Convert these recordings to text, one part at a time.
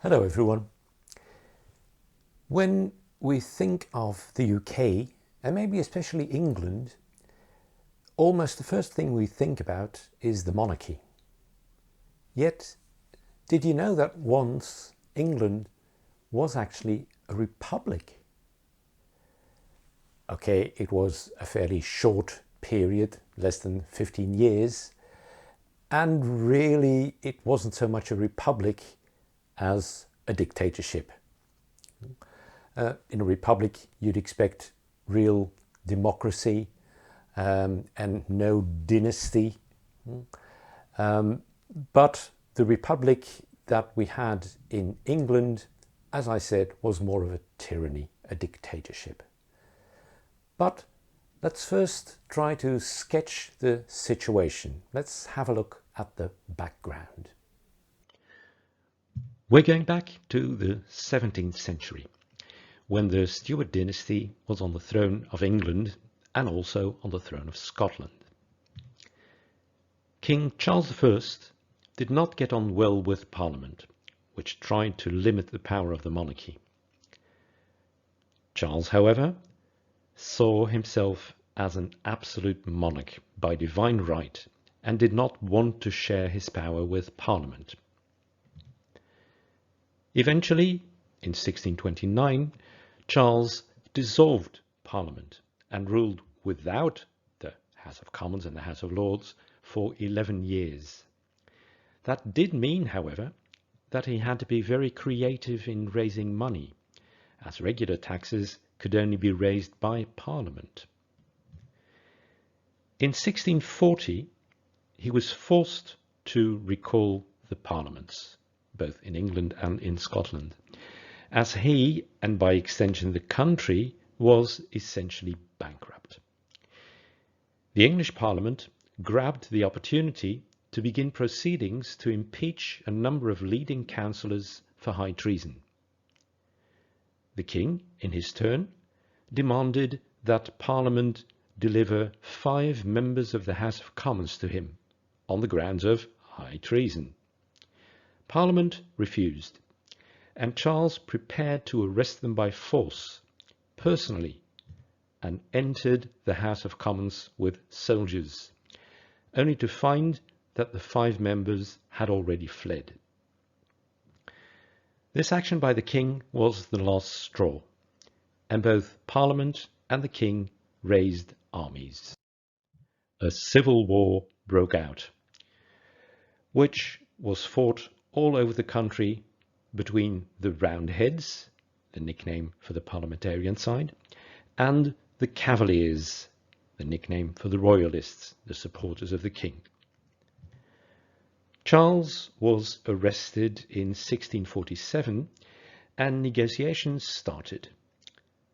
Hello everyone. When we think of the UK, and maybe especially England, almost the first thing we think about is the monarchy. Yet, did you know that once England was actually a republic? Okay, it was a fairly short period, less than 15 years, and really it wasn't so much a republic as a dictatorship. In a republic, you'd expect real democracy and no dynasty. But the republic that we had in England, as I said, was more of a tyranny, a dictatorship. But let's first try to sketch the situation. Let's have a look at the background. We're going back to the 17th century, when the Stuart dynasty was on the throne of England and also on the throne of Scotland. King Charles I did not get on well with Parliament, which tried to limit the power of the monarchy. Charles, however, saw himself as an absolute monarch by divine right and did not want to share his power with Parliament. Eventually, in 1629, Charles dissolved Parliament and ruled without the House of Commons and the House of Lords for 11 years. That did mean, however, that he had to be very creative in raising money, as regular taxes could only be raised by Parliament. In 1640, he was forced to recall the parliaments, both in England and in Scotland, as he, and by extension the country, was essentially bankrupt. The English Parliament grabbed the opportunity to begin proceedings to impeach a number of leading councillors for high treason. The King, in his turn, demanded that Parliament deliver 5 members of the House of Commons to him on the grounds of high treason. Parliament refused, and Charles prepared to arrest them by force, personally, and entered the House of Commons with soldiers, only to find that the 5 members had already fled. This action by the King was the last straw, and both Parliament and the King raised armies. A civil war broke out, which was fought all over the country between the Roundheads, the nickname for the parliamentarian side, and the Cavaliers, the nickname for the Royalists, the supporters of the King. Charles was arrested in 1647 and negotiations started.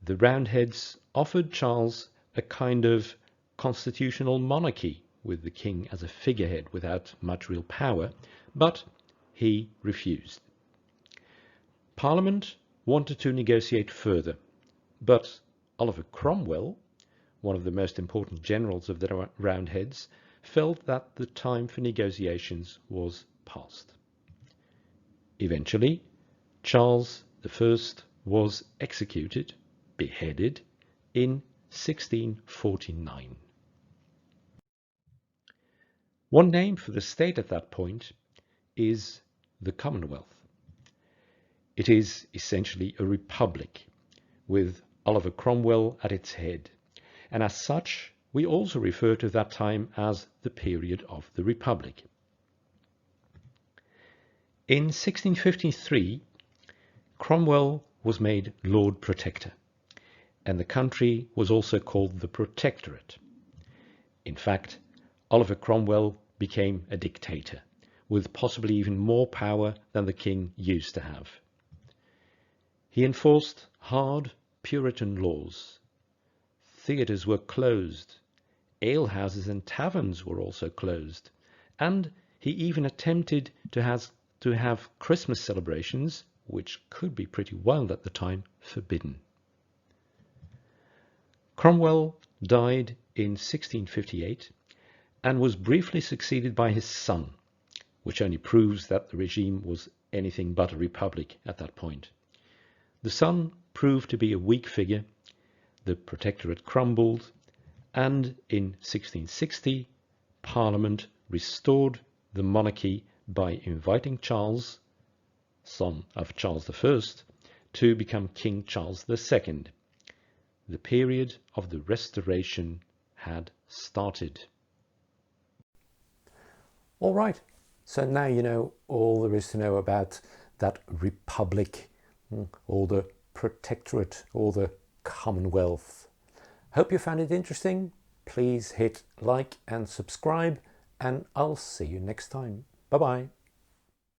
The Roundheads offered Charles a kind of constitutional monarchy with the King as a figurehead without much real power, but he refused. Parliament wanted to negotiate further, but Oliver Cromwell, one of the most important generals of the Roundheads, felt that the time for negotiations was past. Eventually, Charles I was executed, beheaded, in 1649. One name for the state at that point is the Commonwealth. It is essentially a republic, with Oliver Cromwell at its head, and as such we also refer to that time as the period of the Republic. In 1653, Cromwell was made Lord Protector, and the country was also called the Protectorate. In fact, Oliver Cromwell became a dictator, with possibly even more power than the King used to have. He enforced hard Puritan laws. Theatres were closed, alehouses and taverns were also closed, and he even attempted to have Christmas celebrations, which could be pretty wild at the time, forbidden. Cromwell died in 1658 and was briefly succeeded by his son, which only proves that the regime was anything but a republic at that point. The Sun proved to be a weak figure, the Protectorate crumbled, and in 1660 Parliament restored the monarchy by inviting Charles, son of Charles I, to become King Charles II. The period of the Restoration had started. All right, so now you know all there is to know about that republic, or the Protectorate, or the Commonwealth. Hope you found it interesting. Please hit like and subscribe, and I'll see you next time. Bye bye.